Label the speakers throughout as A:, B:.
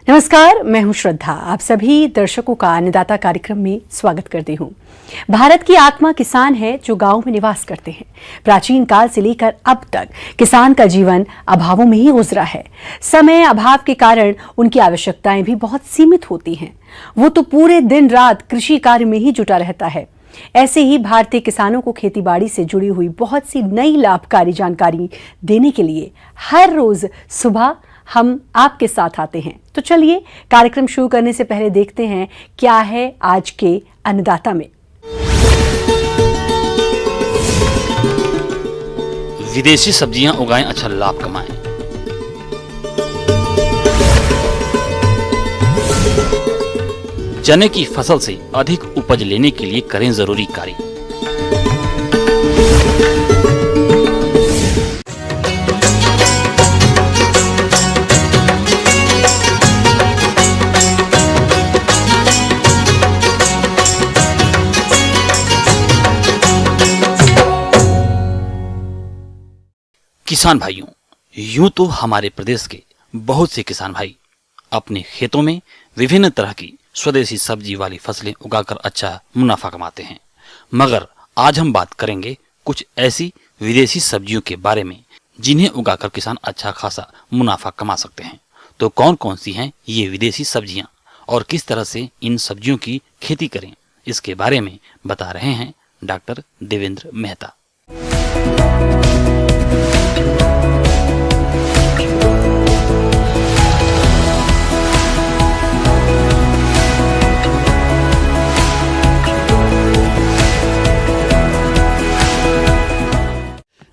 A: नमस्कार, मैं हूं श्रद्धा। आप सभी दर्शकों का अन्नदाता कार्यक्रम में स्वागत करती हूं। भारत की आत्मा किसान है जो गांव में निवास करते हैं। प्राचीन काल से लेकर अब तक किसान का जीवन अभावों में ही गुजरा है। समय अभाव के कारण उनकी आवश्यकताएं भी बहुत सीमित होती हैं। वो तो पूरे दिन रात कृषि कार्य में ही जुटा रहता है। ऐसे ही भारतीय किसानों को खेतीबाड़ी से जुड़ी हुई बहुत सी नई लाभकारी जानकारी देने के लिए हर रोज सुबह हम आपके साथ आते हैं। तो चलिए कार्यक्रम शुरू करने से पहले देखते हैं क्या है आज के अन्नदाता में।
B: विदेशी सब्जियां उगाएं, अच्छा लाभ कमाएं। चने की फसल से अधिक उपज लेने के लिए करें जरूरी कार्य। किसान भाइयों, यूं तो हमारे प्रदेश के बहुत से किसान भाई अपने खेतों में विभिन्न तरह की स्वदेशी सब्जी वाली फसलें उगाकर अच्छा मुनाफा कमाते हैं, मगर आज हम बात करेंगे कुछ ऐसी विदेशी सब्जियों के बारे में जिन्हें उगाकर किसान अच्छा खासा मुनाफा कमा सकते हैं। तो कौन कौन सी हैं ये विदेशी सब्जियां और किस तरह से इन सब्जियों की खेती करें, इसके बारे में बता रहे हैं डॉक्टर देवेंद्र मेहता।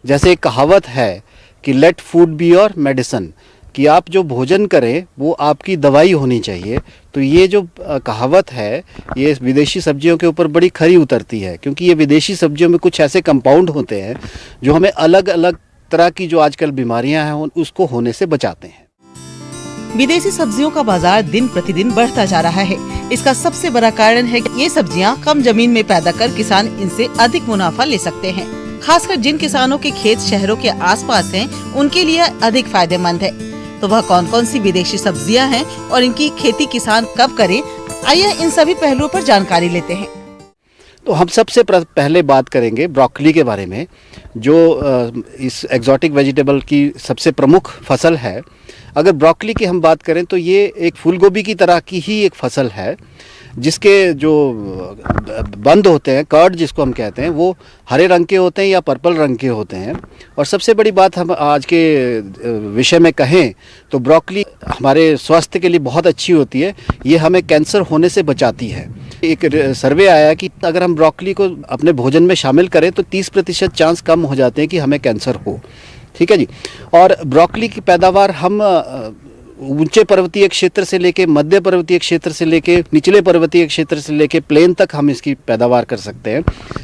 C: जैसे एक कहावत है कि let food be your medicine, कि आप जो भोजन करें वो आपकी दवाई होनी चाहिए। तो ये जो कहावत है ये विदेशी सब्जियों के ऊपर बड़ी खरी उतरती है, क्योंकि ये विदेशी सब्जियों में कुछ ऐसे कंपाउंड होते हैं जो हमें अलग अलग तरह की जो आजकल बीमारियां हैं उसको होने से बचाते हैं।
D: विदेशी सब्जियों का बाजार दिन प्रतिदिन बढ़ता जा रहा है। इसका सबसे बड़ा कारण है कि ये सब्जियां कम जमीन में पैदा कर किसान इनसे अधिक मुनाफा ले सकते हैं। खासकर जिन किसानों के खेत शहरों के आसपास हैं, उनके लिए अधिक फायदेमंद है। तो वह कौन कौन सी विदेशी सब्जियां हैं और इनकी खेती किसान कब करें, आइए इन सभी पहलुओं पर जानकारी लेते हैं।
C: तो हम सबसे पहले बात करेंगे ब्रोकली के बारे में, जो इस एक्सोटिक वेजिटेबल की सबसे प्रमुख फसल है। अगर ब्रोकली की हम बात करें तो ये एक फूल गोभी की तरह की ही एक फसल है, जिसके जो बंद होते हैं, कर्ड जिसको हम कहते हैं, वो हरे रंग के होते हैं या पर्पल रंग के होते हैं। और सबसे बड़ी बात हम आज के विषय में कहें तो ब्रोकली हमारे स्वास्थ्य के लिए बहुत अच्छी होती है। ये हमें कैंसर होने से बचाती है। एक सर्वे आया कि अगर हम ब्रोकली को अपने भोजन में शामिल करें तो 30% चांस कम हो जाते हैं कि हमें कैंसर हो। ठीक है जी। और ब्रोकली की पैदावार हम ऊंचे पर्वतीय क्षेत्र से लेके मध्य पर्वतीय क्षेत्र से लेके निचले पर्वतीय क्षेत्र से लेके प्लेन तक हम इसकी पैदावार कर सकते हैं,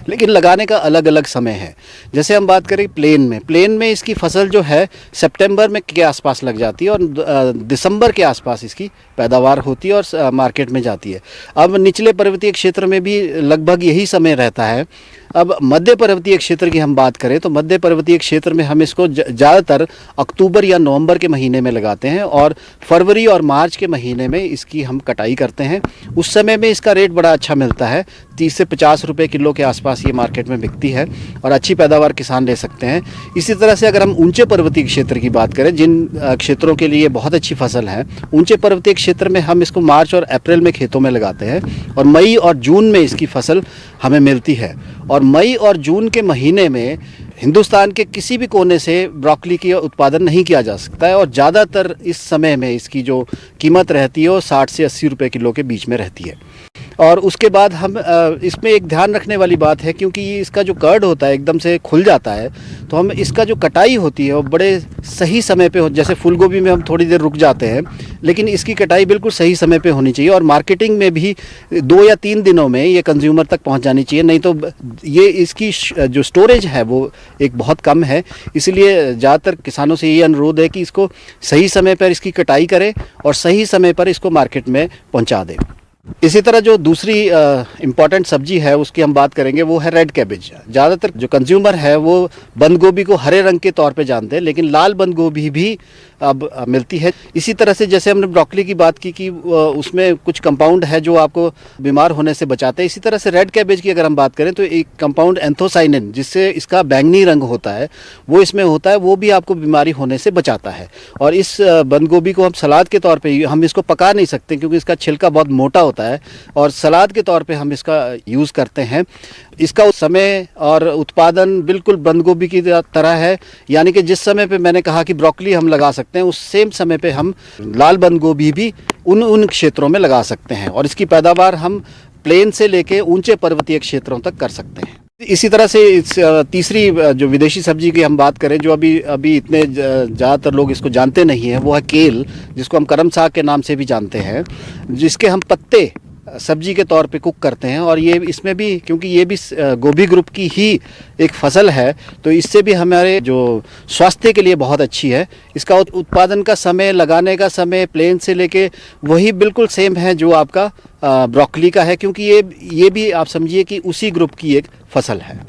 C: लेकिन लगाने का अलग अलग समय है। जैसे हम बात करें प्लेन में इसकी फसल जो है सितंबर में के आसपास लग जाती है और दिसंबर के आसपास इसकी पैदावार होती है और मार्केट में जाती है। अब निचले पर्वतीय क्षेत्र में भी लगभग यही समय रहता है। अब मध्य पर्वतीय क्षेत्र की हम बात करें तो मध्य पर्वतीय क्षेत्र में हम इसको ज़्यादातर अक्टूबर या नवंबर के महीने में लगाते हैं और फरवरी और मार्च के महीने में इसकी हम कटाई करते हैं। उस समय में इसका रेट बड़ा अच्छा मिलता है, 30 से 50 रुपये किलो के आसपास ये मार्केट में बिकती है और अच्छी पैदावार किसान ले सकते हैं। इसी तरह से अगर हम ऊंचे पर्वतीय क्षेत्र की बात करें, जिन क्षेत्रों के लिए बहुत अच्छी फसल है, ऊंचे पर्वतीय क्षेत्र में हम इसको मार्च और अप्रैल में खेतों में लगाते हैं और मई और जून में इसकी फसल हमें मिलती है। और मई और जून के महीने में हिंदुस्तान के किसी भी कोने से ब्रोकली की उत्पादन नहीं किया जा सकता है और ज़्यादातर इस समय में इसकी जो कीमत रहती है वो 60 से 80 रुपये किलो के बीच में रहती है। और उसके बाद हम इसमें एक ध्यान रखने वाली बात है, क्योंकि इसका जो कर्ड होता है एकदम से खुल जाता है, तो हम इसका जो कटाई होती है वो बड़े सही समय पे हो। जैसे फूल गोभी में हम थोड़ी देर रुक जाते हैं, लेकिन इसकी कटाई बिल्कुल सही समय पे होनी चाहिए और मार्केटिंग में भी 2 या 3 दिनों में ये कंज्यूमर तक पहुंच जानी चाहिए। नहीं तो ये इसकी जो स्टोरेज है वो एक बहुत कम है। इसलिए ज़्यादातर किसानों से ये अनुरोध है कि इसको सही समय पर इसकी कटाई करें और सही समय पर इसको मार्केट में पहुंचा दें। इसी तरह जो दूसरी इम्पॉर्टेंट सब्जी है उसकी हम बात करेंगे, वो है रेड कैबेज। ज़्यादातर जो कंज्यूमर है वो बंद गोभी को हरे रंग के तौर पे जानते हैं, लेकिन लाल बंद गोभी भी अब मिलती है। इसी तरह से जैसे हमने ब्रोकली की बात की कि उसमें कुछ कंपाउंड है जो आपको बीमार होने से बचाते हैं, इसी तरह से रेड कैबेज की अगर हम बात करें तो एक कंपाउंड एंथोसाइनिन जिससे इसका बैंगनी रंग होता है वो इसमें होता है, वो भी आपको बीमारी होने से बचाता है। और इस बंद गोभी को हम सलाद के तौर पे, हम इसको पका नहीं सकते क्योंकि इसका छिलका बहुत मोटा होता है, और सलाद के तौर पे हम इसका यूज़ करते हैं। इसका समय और उत्पादन बिल्कुल बंद गोभी की तरह है, यानी कि जिस समय पे मैंने कहा कि ब्रोकली हम लगा सकते हैं, उस सेम समय पे हम लाल बंद गोभी भी उन क्षेत्रों में लगा सकते हैं, और इसकी पैदावार हम प्लेन से लेके ऊंचे पर्वतीय क्षेत्रों तक कर सकते हैं। इसी तरह से इस तीसरी जो विदेशी सब्जी की हम बात करें, जो अभी इतने ज़्यादातर लोग इसको जानते नहीं हैं, वो है केल, जिसको हम करम साग के नाम से भी जानते हैं, जिसके हम पत्ते सब्जी के तौर पे कुक करते हैं। और ये इसमें भी, क्योंकि ये भी गोभी ग्रुप की ही एक फसल है, तो इससे भी हमारे जो स्वास्थ्य के लिए बहुत अच्छी है। इसका उत्पादन का समय, लगाने का समय प्लेन से लेके वही बिल्कुल सेम है जो आपका ब्रोकली का है, क्योंकि ये भी आप समझिए कि उसी ग्रुप की एक फसल है।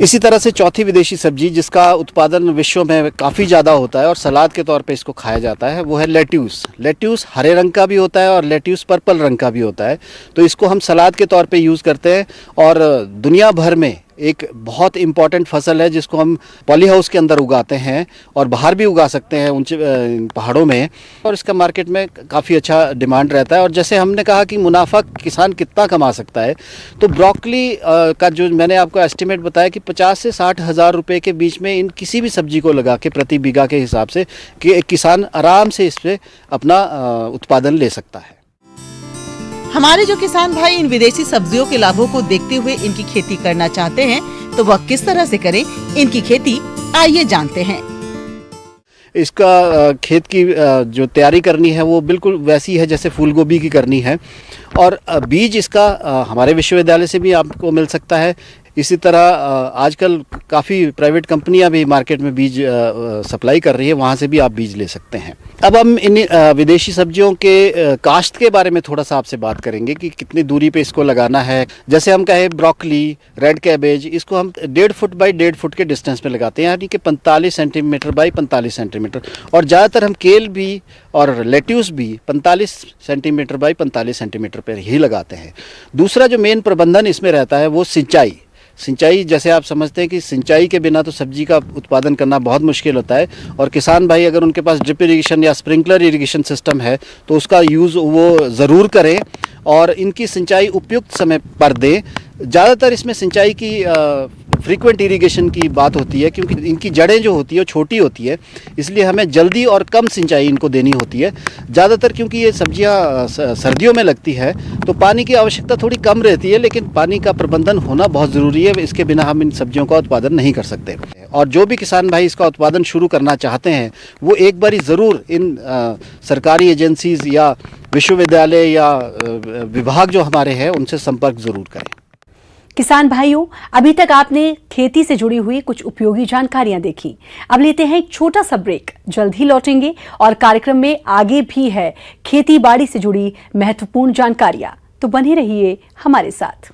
C: इसी तरह से चौथी विदेशी सब्जी जिसका उत्पादन विश्व में काफ़ी ज़्यादा होता है और सलाद के तौर पे इसको खाया जाता है, वो है लेट्यूस। लेट्यूस हरे रंग का भी होता है और लेट्यूस पर्पल रंग का भी होता है, तो इसको हम सलाद के तौर पे यूज़ करते हैं। और दुनिया भर में एक बहुत इम्पॉर्टेंट फसल है जिसको हम पॉली हाउस के अंदर उगाते हैं और बाहर भी उगा सकते हैं ऊंचे पहाड़ों में, और इसका मार्केट में काफ़ी अच्छा डिमांड रहता है। और जैसे हमने कहा कि मुनाफा किसान कितना कमा सकता है, तो ब्रोकली का जो मैंने आपको एस्टिमेट बताया कि 50 से 60 हज़ार रुपये के बीच में इन किसी भी सब्जी को लगा के प्रति बीघा के हिसाब से कि एक किसान आराम से इससे अपना उत्पादन ले सकता है।
D: हमारे जो किसान भाई इन विदेशी सब्जियों के लाभों को देखते हुए इनकी खेती करना चाहते हैं, तो वह किस तरह से करें इनकी खेती, आइए जानते हैं।
C: इसका खेत की जो तैयारी करनी है वो बिल्कुल वैसी है जैसे फूल गोभी की करनी है, और बीज इसका हमारे विश्वविद्यालय से भी आपको मिल सकता है। इसी तरह आजकल काफ़ी प्राइवेट कंपनियां भी मार्केट में बीज सप्लाई कर रही है, वहाँ से भी आप बीज ले सकते हैं। अब हम इन विदेशी सब्जियों के काश्त के बारे में थोड़ा सा आपसे बात करेंगे कि कितनी दूरी पे इसको लगाना है। जैसे हम कहें ब्रोकली, रेड कैबेज, इसको हम 1.5 फुट बाई 1.5 फुट के डिस्टेंस में लगाते हैं, यानी कि 45 सेंटीमीटर बाई 45 सेंटीमीटर। और ज़्यादातर हम केल भी और लेट्यूस भी 45 सेंटीमीटर बाई 45 सेंटीमीटर पर ही लगाते हैं। दूसरा जो मेन प्रबंधन इसमें रहता है वो सिंचाई। जैसे आप समझते हैं कि सिंचाई के बिना तो सब्जी का उत्पादन करना बहुत मुश्किल होता है, और किसान भाई अगर उनके पास ड्रिप इरिगेशन या स्प्रिंकलर इरिगेशन सिस्टम है तो उसका यूज़ वो ज़रूर करें और इनकी सिंचाई उपयुक्त समय पर दें। ज़्यादातर इसमें सिंचाई की फ्रीक्वेंट इरिगेशन की बात होती है, क्योंकि इनकी जड़ें जो होती है वो छोटी होती है, इसलिए हमें जल्दी और कम सिंचाई इनको देनी होती है। ज़्यादातर क्योंकि ये सब्जियां सर्दियों में लगती है तो पानी की आवश्यकता थोड़ी कम रहती है, लेकिन पानी का प्रबंधन होना बहुत ज़रूरी है, इसके बिना हम इन सब्जियों का उत्पादन नहीं कर सकते। और जो भी किसान भाई इसका उत्पादन शुरू करना चाहते हैं वो एक बारी ज़रूर इन सरकारी एजेंसीज़ या विश्वविद्यालय या विभाग जो हमारे हैं उनसे संपर्क ज़रूर करें।
A: किसान भाइयों, अभी तक आपने खेती से जुड़ी हुई कुछ उपयोगी जानकारियां देखी। अब लेते हैं एक छोटा सा ब्रेक, जल्द ही लौटेंगे और कार्यक्रम में आगे भी है खेती बाड़ी से जुड़ी महत्वपूर्ण जानकारियां, तो बने रहिए हमारे साथ।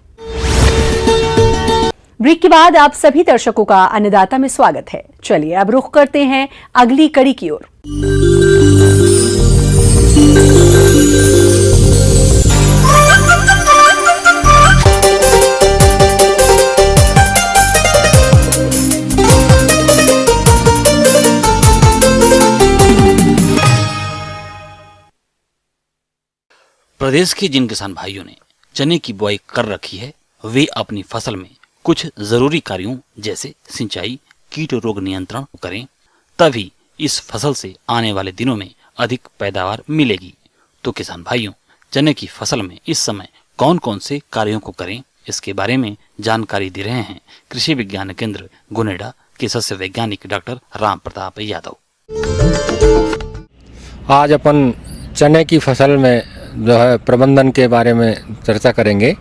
A: ब्रेक के बाद आप सभी दर्शकों का अन्नदाता में स्वागत है। चलिए अब रुख करते हैं अगली कड़ी की ओर।
B: प्रदेश के जिन किसान भाइयों ने चने की बुआई कर रखी है, वे अपनी फसल में कुछ जरूरी कार्यों जैसे सिंचाई, कीट रोग नियंत्रण करें, तभी इस फसल से आने वाले दिनों में अधिक पैदावार मिलेगी। तो किसान भाइयों, चने की फसल में इस समय कौन कौन से कार्यों को करें, इसके बारे में जानकारी दे रहे हैं कृषि विज्ञान केंद्र गुनेडा के सस्य वैज्ञानिक डॉक्टर राम प्रताप यादव।
E: आज अपन चने की फसल में जो है प्रबंधन के बारे में चर्चा करेंगे।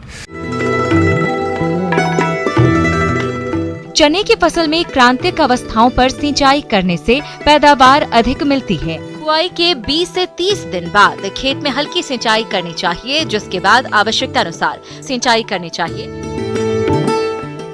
F: चने की फसल में क्रांतिक अवस्थाओं पर सिंचाई करने से पैदावार अधिक मिलती है। बुआई के 20 से 30 दिन बाद खेत में हल्की सिंचाई करनी चाहिए, जिसके बाद आवश्यकता अनुसार सिंचाई करनी चाहिए।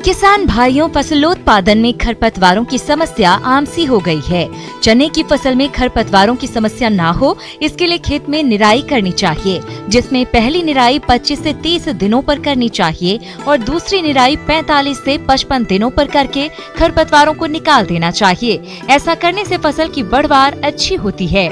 F: किसान भाइयों, फसलोत्पादन में खरपतवारों की समस्या आम सी हो गई है। चने की फसल में खरपतवारों की समस्या ना हो, इसके लिए खेत में निराई करनी चाहिए, जिसमें पहली निराई 25 से 30 दिनों पर करनी चाहिए और दूसरी निराई 45 से 55 दिनों पर करके खरपतवारों को निकाल देना चाहिए। ऐसा करने से फसल की बढ़वार अच्छी होती है।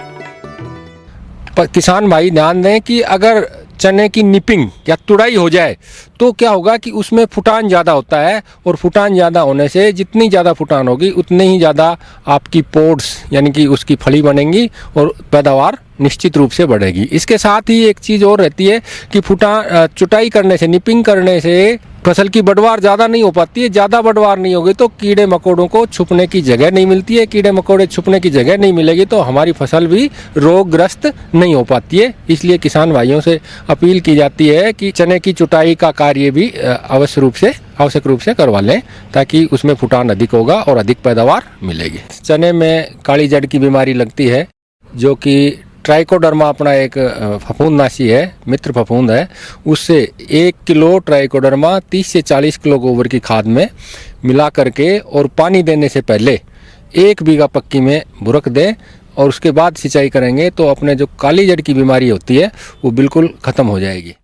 E: किसान भाई ध्यान दें कि अगर चने की निपिंग या तुड़ाई हो जाए तो क्या होगा कि उसमें फुटान ज़्यादा होता है, और फुटान ज़्यादा होने से जितनी ज़्यादा फुटान होगी उतनी ही ज़्यादा आपकी पोड्स यानी कि उसकी फली बनेंगी और पैदावार निश्चित रूप से बढ़ेगी। इसके साथ ही एक चीज़ और रहती है कि चुटाई करने से, निपिंग करने से फसल की बढ़वार ज़्यादा नहीं हो पाती है। ज़्यादा बढ़वार नहीं होगी तो कीड़े मकोड़ों को छुपने की जगह नहीं मिलती है। कीड़े मकोड़े छुपने की जगह नहीं मिलेगी तो हमारी फसल भी रोगग्रस्त नहीं हो पाती है। इसलिए किसान भाइयों से अपील की जाती है कि चने की चुटाई का कार्य भी आवश्यक रूप से करवा लें, ताकि उसमें फुटान अधिक होगा और अधिक पैदावार मिलेगी। चने में काली जड़ की बीमारी लगती है, जो कि ट्राइकोडर्मा अपना एक फफूंदनाशी है, मित्र फफूंद है। उससे 1 किलो ट्राइकोडर्मा 30 से 40 किलो गोबर की खाद में मिला करके और पानी देने से पहले 1 बीघा पक्की में बुरक दें और उसके बाद सिंचाई करेंगे तो अपने जो काली जड़ की बीमारी होती है वो बिल्कुल खत्म हो जाएगी।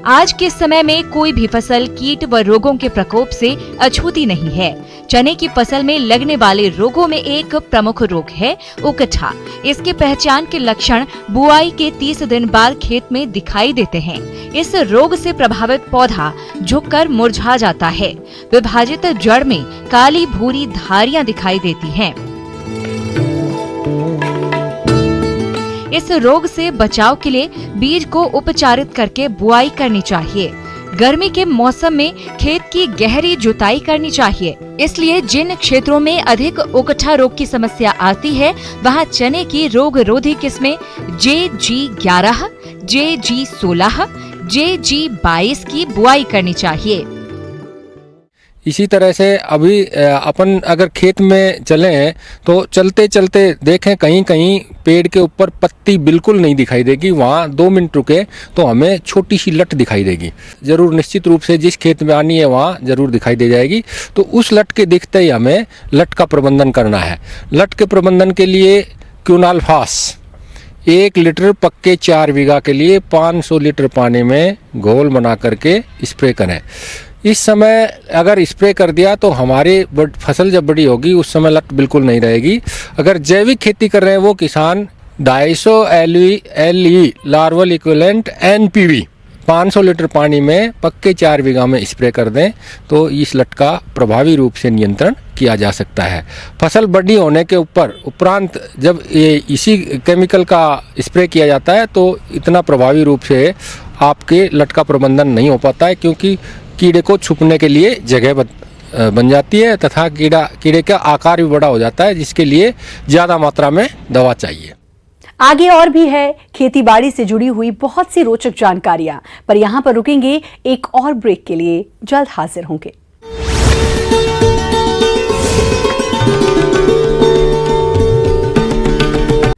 F: आज के समय में कोई भी फसल कीट व रोगों के प्रकोप से अछूती नहीं है। चने की फसल में लगने वाले रोगों में एक प्रमुख रोग है उकठा। इसके पहचान के लक्षण बुआई के 30 दिन बाद खेत में दिखाई देते हैं। इस रोग से प्रभावित पौधा झुककर मुरझा जाता है। विभाजित जड़ में काली भूरी धारियां दिखाई देती हैं। इस रोग से बचाव के लिए बीज को उपचारित करके बुआई करनी चाहिए। गर्मी के मौसम में खेत की गहरी जुताई करनी चाहिए। इसलिए जिन क्षेत्रों में अधिक उकठा रोग की समस्या आती है वहां चने की रोग रोधी किस्में JG11, JG16, JG22 की बुआई करनी चाहिए।
E: इसी तरह से अभी अपन अगर खेत में चले हैं तो चलते चलते देखें कहीं कहीं पेड़ के ऊपर पत्ती बिल्कुल नहीं दिखाई देगी, वहाँ 2 मिनट रुके तो हमें छोटी सी लट दिखाई देगी। ज़रूर निश्चित रूप से जिस खेत में आनी है वहाँ ज़रूर दिखाई दे जाएगी। तो उस लट के दिखते ही हमें लट का प्रबंधन करना है। लट के प्रबंधन के लिए क्यूनाल्फास 1 लीटर पक्के 4 बीघा के लिए 500 लीटर पानी में घोल बना करके स्प्रे करें। इस समय अगर स्प्रे कर दिया तो हमारी फसल जब बड़ी होगी उस समय लट बिल्कुल नहीं रहेगी। अगर जैविक खेती कर रहे हैं वो किसान 250 LE larval equivalent NPV 500 litre पानी में पक्के 4 बीघा में स्प्रे कर दें तो इस लट का प्रभावी रूप से नियंत्रण किया जा सकता है। फसल बड़ी होने के उपरांत जब ये इसी केमिकल का स्प्रे किया जाता है तो इतना प्रभावी रूप से आपके लट का प्रबंधन नहीं हो पाता है, क्योंकि कीड़े को छुपने के लिए जगह बन जाती है तथा कीड़े का आकार भी बड़ा हो जाता है, जिसके लिए ज़्यादा मात्रा में दवा चाहिए।
A: आगे और भी है खेतीबाड़ी से जुड़ी हुई बहुत सी रोचक जानकारियां, पर यहां पर रुकेंगे एक और ब्रेक के लिए। जल्द हाजिर होंगे।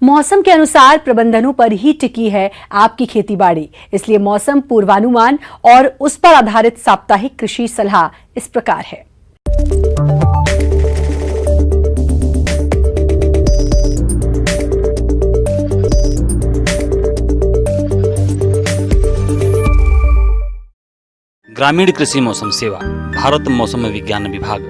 A: मौसम के अनुसार प्रबंधनों पर ही टिकी है आपकी खेतीबाड़ी, इसलिए मौसम पूर्वानुमान और उस पर आधारित साप्ताहिक कृषि सलाह इस प्रकार है।
B: ग्रामीण कृषि मौसम सेवा भारत मौसम विज्ञान विभाग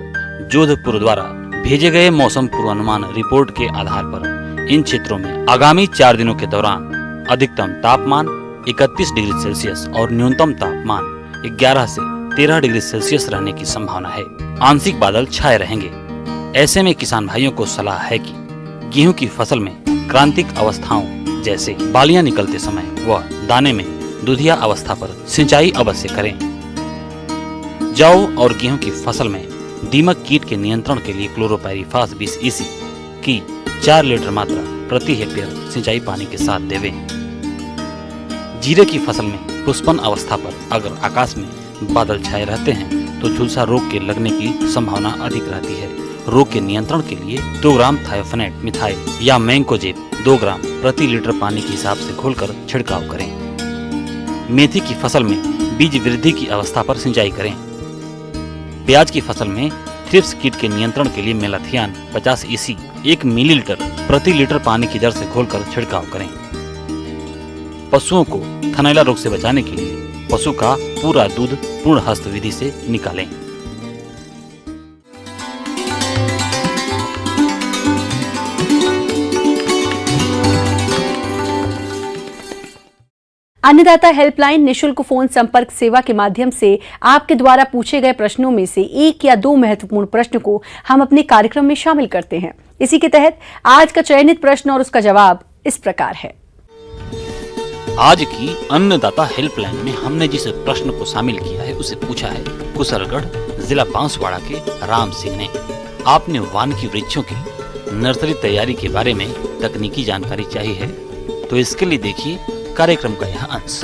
B: जोधपुर द्वारा भेजे गए मौसम पूर्वानुमान रिपोर्ट के आधार पर इन क्षेत्रों में आगामी 4 दिनों के दौरान अधिकतम तापमान 31 डिग्री सेल्सियस और न्यूनतम तापमान 11 से 13 डिग्री सेल्सियस रहने की संभावना है। आंशिक बादल छाए रहेंगे। ऐसे में किसान भाइयों को सलाह है कि गेहूं की फसल में क्रांतिक अवस्थाओं जैसे बालियां निकलते समय व दाने में दुधिया अवस्था पर सिंचाई अवश्य करें। जौ और गेहूं की फसल में दीमक कीट के नियंत्रण के लिए क्लोरोपाइरीफास 20 EC की 4 लीटर मात्रा प्रति हेक्टेयर सिंचाई पानी के साथ देवें। जीरे की फसल में पुष्पन अवस्था पर अगर आकाश में बादल छाए रहते हैं तो झुलसा रोग के लगने की संभावना अधिक रहती है। रोग के नियंत्रण के लिए 2 ग्राम थायोफेनेट मिथाइल या मैंकोजेब 2 ग्राम प्रति लीटर पानी के हिसाब से घोलकर छिड़काव करें। मेथी की फसल में बीज वृद्धि की अवस्था पर सिंचाई करें। प्याज की फसल में थ्रिप्स कीट के नियंत्रण के लिए मेलाथियान 50 EC 1 मिलीलीटर प्रति लीटर पानी की दर से घोलकर छिड़काव करें। पशुओं को थनैला रोग से बचाने के लिए पशु का पूरा दूध पूर्ण हस्त विधि से निकालें।
A: अन्नदाता हेल्पलाइन निशुल्क फोन संपर्क सेवा के माध्यम से आपके द्वारा पूछे गए प्रश्नों में से 1 या 2 महत्वपूर्ण प्रश्न को हम अपने कार्यक्रम में शामिल करते हैं। इसी के तहत आज का चयनित प्रश्न और उसका जवाब इस प्रकार है।
B: आज की अन्नदाता हेल्पलाइन में हमने जिस प्रश्न को शामिल किया है उसे पूछा है कुशलगढ़ जिला बांसवाड़ा के राम सिंह ने। आपने वानिकी वृक्षों की नर्सरी तैयारी के बारे में तकनीकी जानकारी चाहिए है, तो इसके लिए देखिए कार्यक्रम का यह अंश।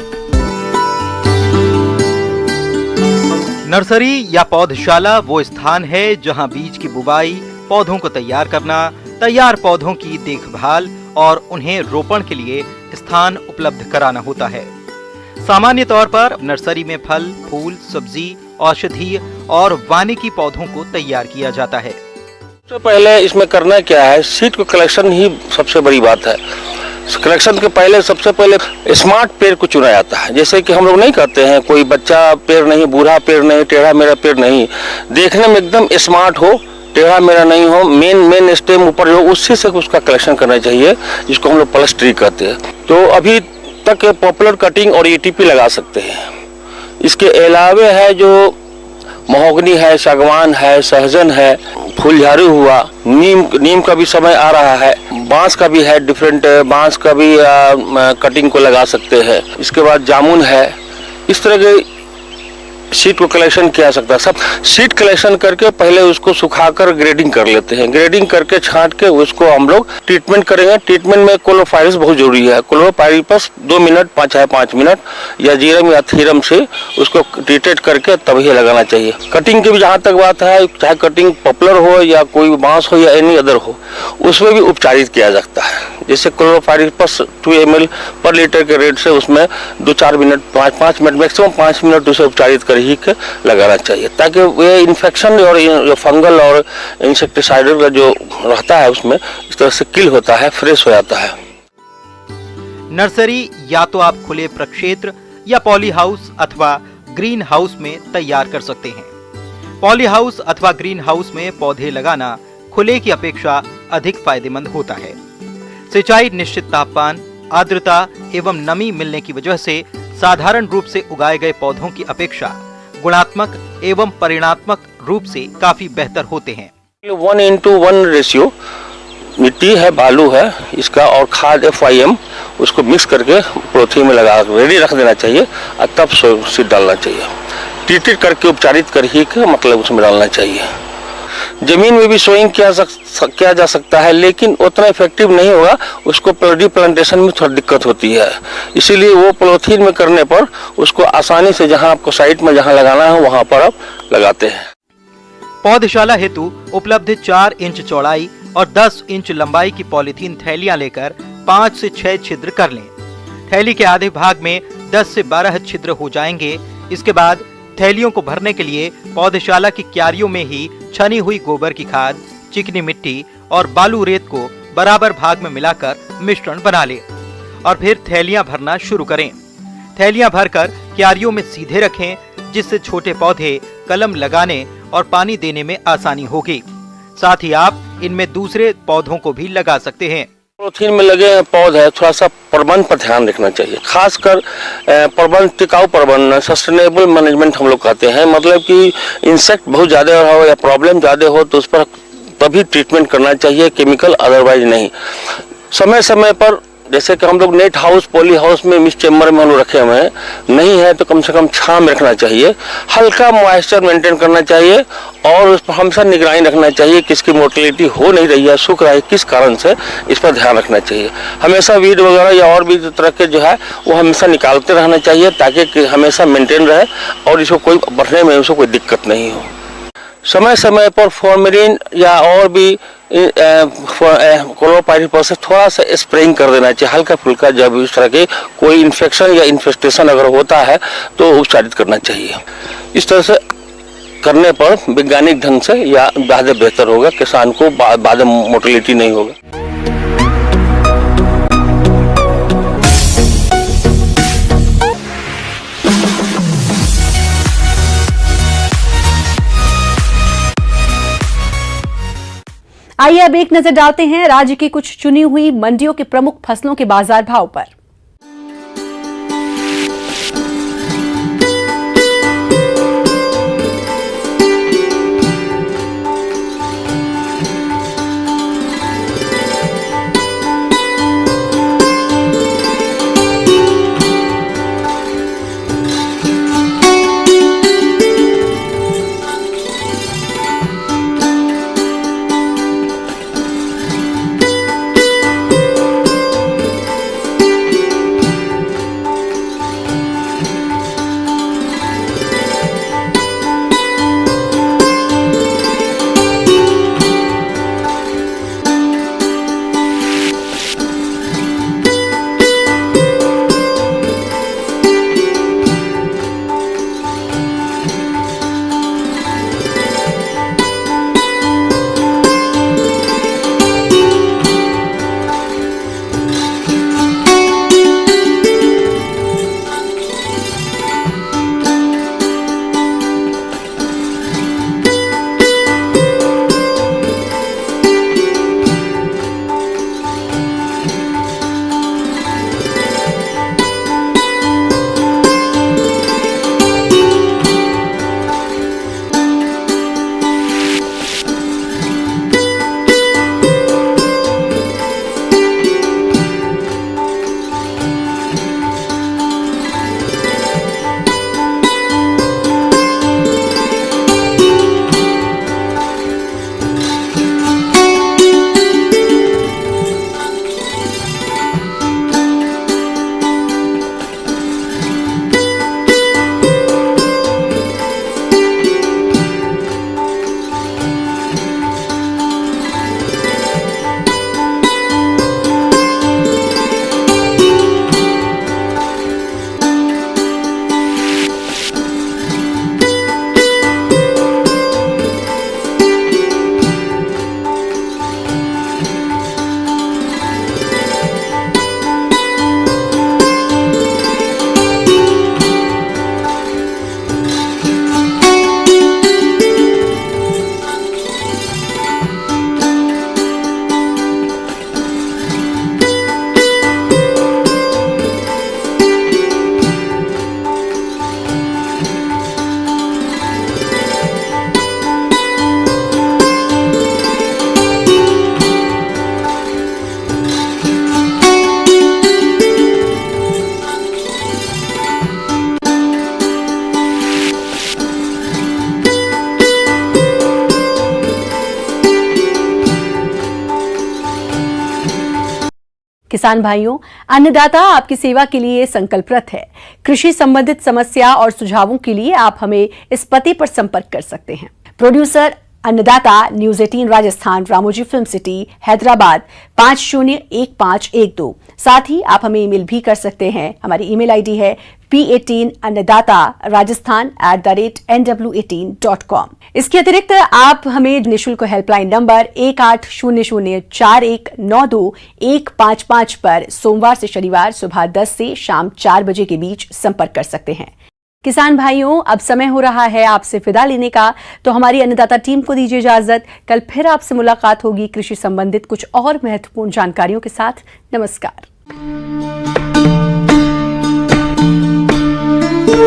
G: नर्सरी या पौधशाला वो स्थान है जहां बीज की बुवाई, पौधों को तैयार करना, तैयार पौधों की देखभाल और उन्हें रोपण के लिए स्थान उपलब्ध कराना होता है। सामान्य तौर पर नर्सरी में फल, फूल, सब्जी, औषधीय और वानिकी पौधों को तैयार किया जाता है।
H: सबसे पहले इसमें करना क्या है, सीड को कलेक्शन ही सबसे बड़ी बात है। कलेक्शन के पहले सबसे पहले स्मार्ट पेड़ को चुना जाता है। जैसे कि हम लोग नहीं करते हैं, कोई बच्चा पेड़ नहीं, बूढ़ा पेड़ नहीं, टेढ़ा मेरा पेड़ नहीं, देखने में एकदम स्मार्ट हो, टेढ़ा मेरा नहीं हो, मेन स्टेम ऊपर जो उससे से उसका कलेक्शन करना चाहिए, जिसको हम लोग प्लस ट्री कहते हैं। तो अभी तक पॉपुलर कटिंग और ETP लगा सकते हैं। इसके अलावे है जो महोगनी है, सागवान है, सहजन है, फूलझारू हुआ, नीम का भी समय आ रहा है, बांस का भी है, डिफरेंट बांस का भी कटिंग को लगा सकते हैं। इसके बाद जामुन है। इस तरह के सीड को कलेक्शन किया सकता है। सब सीड कलेक्शन करके पहले उसको सुखाकर ग्रेडिंग कर लेते हैं। ग्रेडिंग करके छांट के उसको हम लोग ट्रीटमेंट करेंगे। ट्रीटमेंट में क्लोरोपाइरिस बहुत जरूरी है। क्लोरोपाइरिस 2 मिनट 5 मिनट या जीरम या थीरम से उसको ट्रीटेड करके तभी लगाना चाहिए। कटिंग की भी जहाँ तक बात है, चाहे कटिंग पॉपुलर हो या कोई बांस हो या एनी अदर हो, उसमें भी उपचारित किया जाता है। जैसे क्लोरोपाइरिस 2 ml पर लीटर के रेट से उसमें 2-4 मिनट 5 मिनट मैक्सिमम 5 मिनट उसे उपचारित कर ही के लगाना चाहिए, ताकि ये इन्फेक्शन और जो फंगल और इंसेक्टिसाइडल का जो रहता है उसमें इस तरह से किल होता है, फ्रेश हो जाता है।
G: नर्सरी या तो आप खुले प्रक्षेत्र या पॉली हाउस अथवा ग्रीन हाउस में तैयार कर सकते हैं। पॉली हाउस अथवा ग्रीन हाउस में पौधे लगाना खुले की अपेक्षा अधिक फायदेमंद होता है। सिंचाई निश्चित तापमान, आर्द्रता एवं नमी मिलने की वजह से साधारण रूप से उगाए गए पौधों की अपेक्षा गुणात्मक एवं परिणात्मक रूप से काफी बेहतर होते हैं।
H: 1:1 रेशियो मिट्टी है, बालू है इसका और खाद FIM उसको मिक्स करके पॉलीथीन में लगा रेडी रख देना चाहिए और तब सीड डालना चाहिए। ट्रीटेड करके उपचारित कर ही मतलब उसमें डालना चाहिए। जमीन में भी सोइंग किया जा सकता है, लेकिन उतना इफेक्टिव नहीं होगा। उसको प्लांटेशन में थोड़ी दिक्कत होती है, इसीलिए वो पॉलीथीन में करने पर उसको आसानी से जहां आपको साइट में जहां लगाना है वहां पर आप लगाते हैं।
G: पौधशाला हेतु उपलब्ध 4 इंच चौड़ाई और 10 इंच लंबाई की पॉलीथीन थैलियां लेकर 5 से 6 छिद्र कर लें। थैली के आधे भाग में 10 से 12 छिद्र हो जाएंगे। इसके बाद थैलियों को भरने के लिए पौधशाला की क्यारियों में ही छनी हुई गोबर की खाद, चिकनी मिट्टी और बालू रेत को बराबर भाग में मिलाकर मिश्रण बना लें और फिर थैलियां भरना शुरू करें। थैलियां भरकर क्यारियों में सीधे रखें, जिससे छोटे पौधे कलम लगाने और पानी देने में आसानी होगी। साथ ही आप इनमें दूसरे पौधों को भी लगा सकते हैं।
H: पॉलीथीन में लगे पौधे थोड़ा सा प्रबंध पर ध्यान रखना चाहिए, खासकर प्रबंध, टिकाऊ प्रबंधन, सस्टेनेबल मैनेजमेंट हम लोग कहते हैं। मतलब कि इंसेक्ट बहुत ज्यादा हो या प्रॉब्लम ज्यादा हो तो उस पर तभी ट्रीटमेंट करना चाहिए, केमिकल अदरवाइज नहीं। समय समय पर जैसे कि हम लोग नेट हाउस, पॉली हाउस में, मिस चेम्बर में हम लोग रखे हुए हैं, नहीं है तो कम से कम छांव में रखना चाहिए। हल्का मॉइस्चर मेंटेन करना चाहिए और उस पर हमेशा निगरानी रखना चाहिए कि इसकी मोटिलिटी हो नहीं रही है, सूख रहा है, किस कारण से, इस पर ध्यान रखना चाहिए। हमेशा वीड वगैरह या और भी तरह के जो है वो हमेशा निकालते रहना चाहिए, ताकि हमेशा मेंटेन रहे और इसको कोई बढ़ने में उसको कोई दिक्कत नहीं हो। समय समय पर फॉर्मेलिन या और भी क्लोरोपाइरिस से थोड़ा सा स्प्रेइंग कर देना चाहिए, हल्का फुल्का। जब इस तरह के कोई इन्फेक्शन या इन्फेस्टेशन अगर होता है तो उपचारित करना चाहिए। इस तरह से करने पर वैज्ञानिक ढंग से या ज़्यादा बेहतर होगा, किसान को बाद में मोर्टेलिटी नहीं होगा।
A: आइए अब एक नजर डालते हैं राज्य की कुछ चुनी हुई मंडियों के प्रमुख फसलों के बाजार भाव पर। किसान भाइयों, अन्नदाता आपकी सेवा के लिए संकल्परत है। कृषि संबंधित समस्या और सुझावों के लिए आप हमें इस पते पर संपर्क कर सकते हैं। प्रोड्यूसर अन्नदाता, news 18 Rajasthan, Ramoji film city, Hyderabad 501512। साथ ही आप हमें ईमेल भी कर सकते हैं। हमारी ईमेल आईडी है p18annadatarajasthan@nw18.com। इसके अतिरिक्त आप हमें निःशुल्क हेल्पलाइन नंबर 18004192 पर सोमवार से शनिवार सुबह 10 से शाम 4 बजे के बीच संपर्क कर सकते हैं। किसान भाइयों, अब समय हो रहा है आपसे विदा लेने का, तो हमारी अन्नदाता टीम को दीजिए इजाजत। कल फिर आपसे मुलाकात होगी कृषि संबंधित कुछ और महत्वपूर्ण जानकारियों के साथ। नमस्कार।